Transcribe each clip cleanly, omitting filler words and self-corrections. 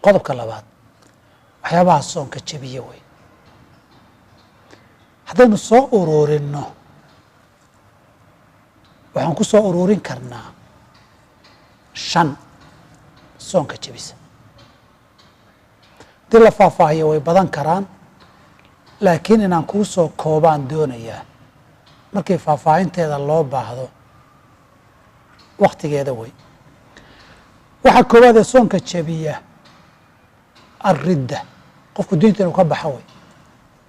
qodobka labaad waxyaabaha soonka jabiya wey. haddaynu soo ururinno waxaan ku soo ururin karnaa 5 soonka jabisa. haddii la faahfaahiyo way badan karaan, laakiin inaan kuu soo koobaan doonayaa markii faahfaahinteeda loo baahdo waktigeeda wey. waxaa koowaad ee soonka jabiya alridda, qofku diinta inuu ka baxa wey.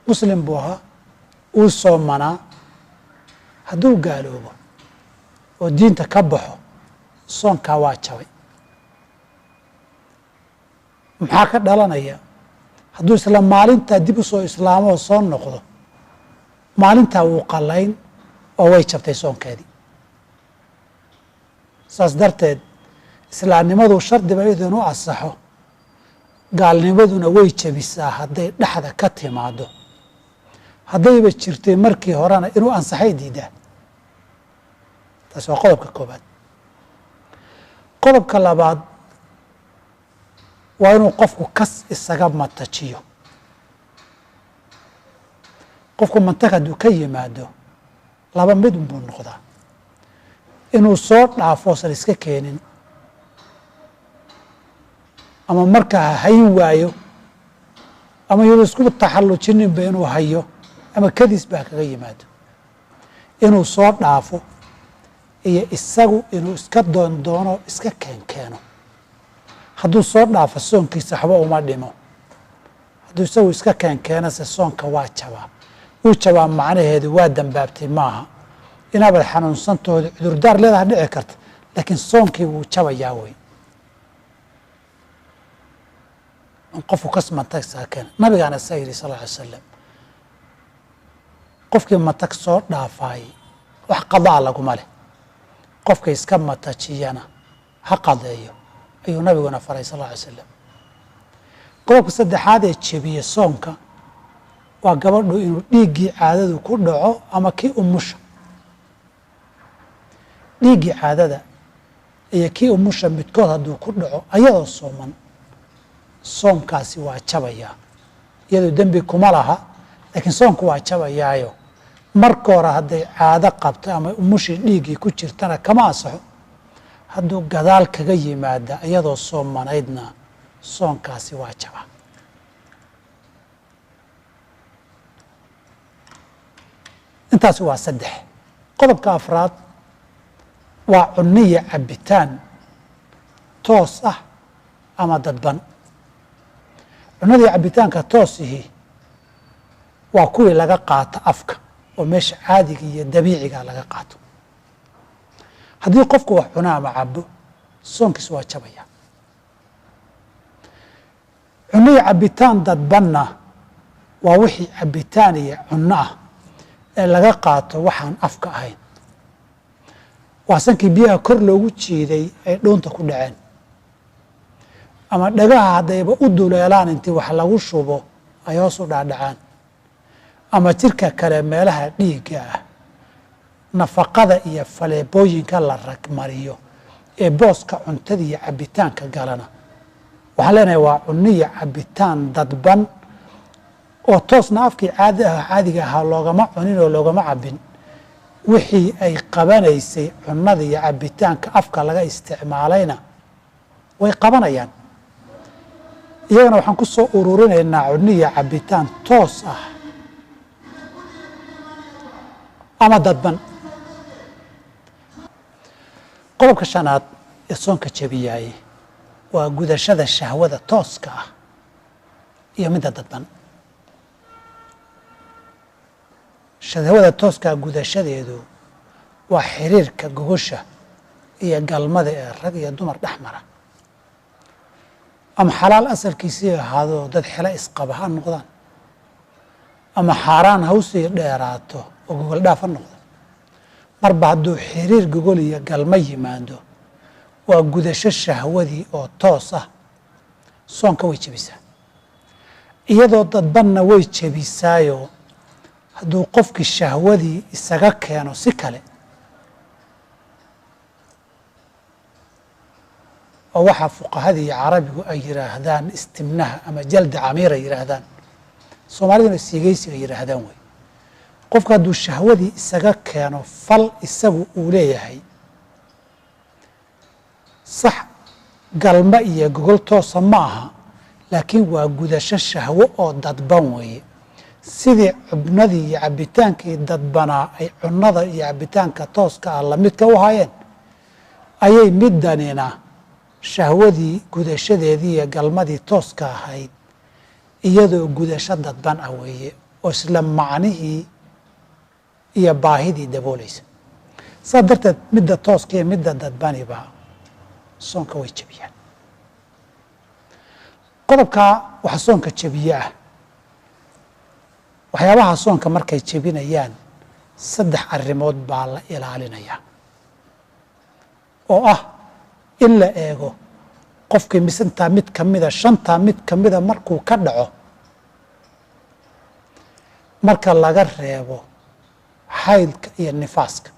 muslim buu ahaa, uu soomanaa, hadduu gaaloobo oo diinta ka baxo soonkaa waa jabay. maxaa ka dhalanaya? hadduu isla maalintaa dib u soo islaamo oo soo noqdo, maalintaa wuu qallayn oo way jabtay soonkeedii. saas darteed islaamnimadu shardiba idinu asaxo, gaalnimaduna way jabisaa hadday dhexda ka timaado. haddayba jirtay markii horena inuu ansaxay diidaa. taas waa qodobka koobaad. qodobka labaad waa inuu qofku kas isaga matajiyo. qofku mantag hadduu ka yimaado 2 mid unbuu noqdaa: inuu soo dhaafo osan iska keenin, ama markaa hayn waayo, ama iyadoo isku taxallujinninba inuu hayo, ama kadis baa kaga yimaado. inuu soo dhaafo iyo isagu inuu iska doondoono iska keenkeeno. hadduu soo dhaafo soonkiisa waxba uma dhimo. hadduu isagu iska keenkeenase soonka waa jabaa. wuu jabaa macnaheedu waa dambaabtay maaha. inaabad xanuunsantooda cudurdaar leedaha dhici karta, laakiin soonkii wuu jabayaa wey. qofku kas mantag saa keena. nabigaana isaa yidhi sal lla alay slam, qofkii matag soo dhaafaay wax qadaa laguma leh. qofka iska matajiyana ha qadeeyo ayuu nabiguna faray sal lla alay slam. qodobka saddexaad ee jebiye soonka waa gabadhu inuu dhiiggii caadadu ku dhaco ama kii umusha. dhiiggii caadada iyo kii umusha midkood hadduu ku dhaco ayadoo sooman, soomkaasi waa jabayaa. iyadoo dembi kuma laha, laakiin soomku waa jabayaayo marka hore hadday caado qabto ama umushii dhiiggii ku jirtana kama ansaxo. hadduu gadaal kaga yimaada iyadoo soomanaydna soonkaasi waa jaba. intaasi waa 3. qodobka afraad waa cunniya cabitaan toos ah ama dadban. cunnadii cabitaanka toosihii waa kuwii laga qaato afka oo meesha caadiga iyo dabiiciga laga qaato. haddii qofku wax cuno ama cabo, soonkiis waa jabaya. cunniya cabitaan dadbanna waa wixii cabitaan iyo cunno ah ee laga qaato waxaan afka ahayn. waa sankii biyaha kor loogu jiiday ay dhuunta ku dhaceen, ama dhagaha haddayba u duleelaan intii wax lagu shubo ay hoos u dhaadhacaan, ama jirka kale meelaha dhiigga ah nafaqada iyo faleebooyinka la ragmariyo ee booska cuntada iyo cabitaanka galana. waxaan leenahay waa cunniya cabitaan dadban oo toosna afkii caadiga ahaa loogama cunin oo loogama cabin. wixii ay qabanaysay cunnada iyo cabitaanka afka laga isticmaalayna way qabanayaan. iyagana waxaan ku soo ururinaynaa cunniya cabitaan toos ah ama dadban. qodobka 5aad ee soonka jabiyaayey waa gudashada shahwada tooska ah iyo midda dadban. shahwada tooska gudashadeedu waa xiriirka gogosha iyo galmada ee rag iyo dumar dhex mara, ama xalaal asalkiisii ahaado dad xelo isqaba ha noqdaan, ama xaaraan hawsii dheeraato oo gogol dhaaf ha noqdo. marba hadduu xiriir gogol iyo galma yimaado waa gudasho shahwadii oo toos ah. soonka way jebisaa. iyadoo dadbanna way jebisaayo hadduu qofkii shahwadii isaga keeno si kale oo waxaa fuqahadii iyo carabigu ay yidhaahdaan istimnaha ama jalda camiir ay yidhaahdaan, soomaaliduna siigaysiga yidhaahdaan wey. qofka hadduu shahwadii isaga keeno fal isagu uu leeyahay, sax galma iyo gogol toosa ma aha, laakiin waa gudasho shahwo oo dadban weeye. sidii cubnadii iyo cabbitaankii dadbanaa ay cunnada iyo cabbitaanka tooska ah lamidka u hayeen, ayay middanina shahwadii gudashadeedii iyo galmadii tooska ahayd iyadoo gudasho dadban ah weeye, oo isla macnihii iyo baahidii daboolaysa. saas darteed midda tooska iyo midda dadbaniba soonka way jebiyaan. qodobkaa waxa soonka jebiye ah, waxyaabaha soonka markay jebinayaan 3 arrimood baa la ilaalinayaa, oo ah in la eego qofkii misantaa mid ka mida, 5taa mid ka mida markuu ka dhaco, marka laga reebo xaydka iyo nifaaska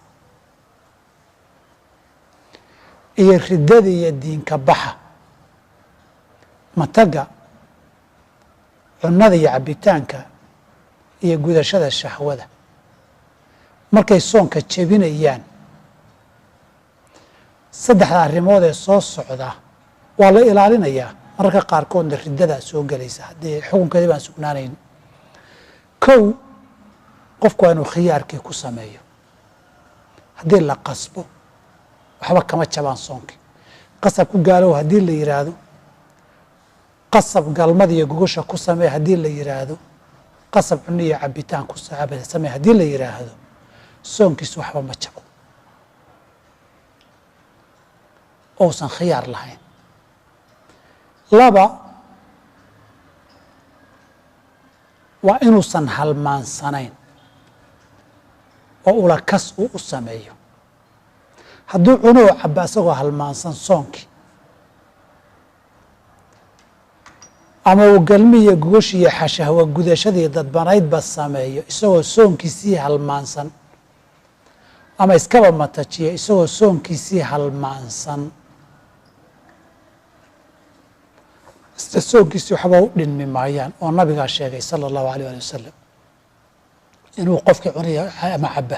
iyo riddada iyo diinka baxa, mataga, cunnada iyo cabbitaanka iyo gudashada shahwada, markay soonka jebinayaan 3 arrimood ee soo socda waa la ilaalinayaa. mararka qaarkoodna riddadaa soo gelaysa haddii xukunkeedii baan sugnaanayn. 1, qofku waa inuu khiyaarkii ku sameeyo. haddii la qasbo waxba kama jabaan soonkii. qasab ku gaalow haddii la yidhaahdo, qasab galmada iyo gogosha ku samee haddii la yidhaahdo, qasab cunno iyo cabbitaan ku samee haddii la yidhaahdo, soonkiisu waxba ma jabo, ousan khiyaar lahayn. 2, waa inuusan halmaansanayn oo ulakas uu u sameeyo. hadduu cuno oo cabba isagoo halmaansan soonkii, ama uu galmi iyo gogosh iyo xashahwa gudashadii dadbanaydba sameeyo isagoo soonkiisii halmaansan, ama iskaba matajiya isagoo soonkiisii halmaansan, soonkiisii waxba u dhinmi maayaan. oo nabigaa sheegay sala allahu alayh ali wasalam inuu qofkii cunaya ama cabba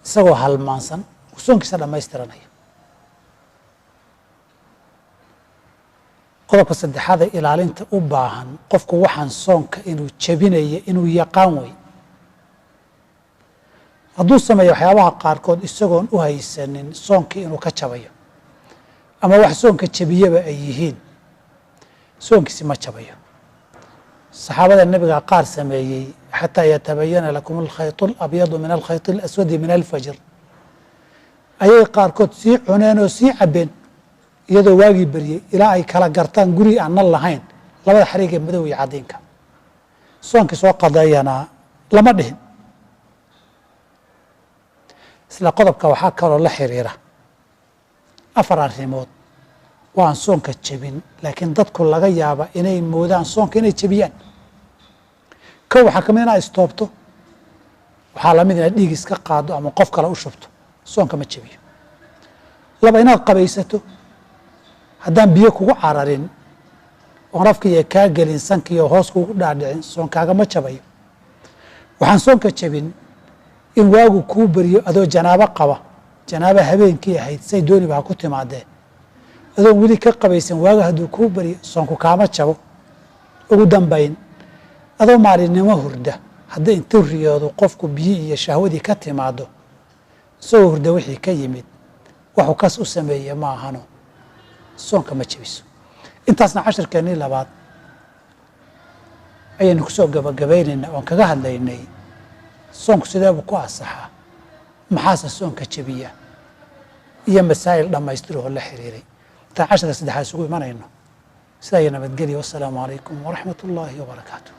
isagoo halmaansan uu soonkiisa dhammaystiranaya. qodobka 3aad ee ilaalinta u baahan qofku waxaan soonka inuu jebinaya inuu yaqaan wey. hadduu sameeyo waxyaabaha qaarkood isagoon u haysanin soonkii inuu ka jabayo, ama wax soonka jebiyaba ay yihiin, soonkiisi ma jabayo. saxaabada nebiga qaar sameeyey xataa yatabayana lakum alkhayط اlabyadu min alkhayط اlaswadi min alfajr, ayay qaarkood sii cuneen oo sii cabbeen iyadoo waagii beryey ilaa ay kala gartaan guri aan nan lahayn labada xariigee madow iyo caddiinka. soonkii soo qadeeyana lama dhihin. isla qodobka waxaa kaloo la xiriira 4 arrimood waan soonka jebin, laakiin dadku laga yaaba inay moodaan soonka inay jebiyaan. 1, waxaa ka mid inaad istoobto, waxaa lamid inaad dhiig iska qaado ama qof kale u shubto, soonka ma jebiyo. 2, inaad qabaysato, haddaan biyo kugu cararin oon afkiiyo kaa gelin sankiiyo hoos kugu dhaadhicin soonkaaga ma jabayo. waxaan soonka jebin in waagu kuu beryo adoo janaabo qaba, janaaba habeenkii ahayd say dooniba ha ku timaadee, adoon weli ka qabaysan waaga hadduu kuu beryo soonku kaama jabo. ugu dambayn, adoo maalinimo hurda haddii intuu riyoodo qofku biyo iyo shahwadii ka timaado, isagoo hurda wixii ka yimid waxuu kas u sameeye ma ahano, soonka ma jebiso. intaasna cashirkeennii 2 ayaynu ku soo gabagabaynaynaa oon kaga hadlaynay soonku sideebuu ku asaxaa, maxaase soonka jebiya, iyo masaa'il dhammaystirahoo la xiriiray. intaan cashirka 3aad isugu imanayno, sidaa iyo nabadgelya. wassalaamu calaykum waraxmat ullaahi wabarakaatu.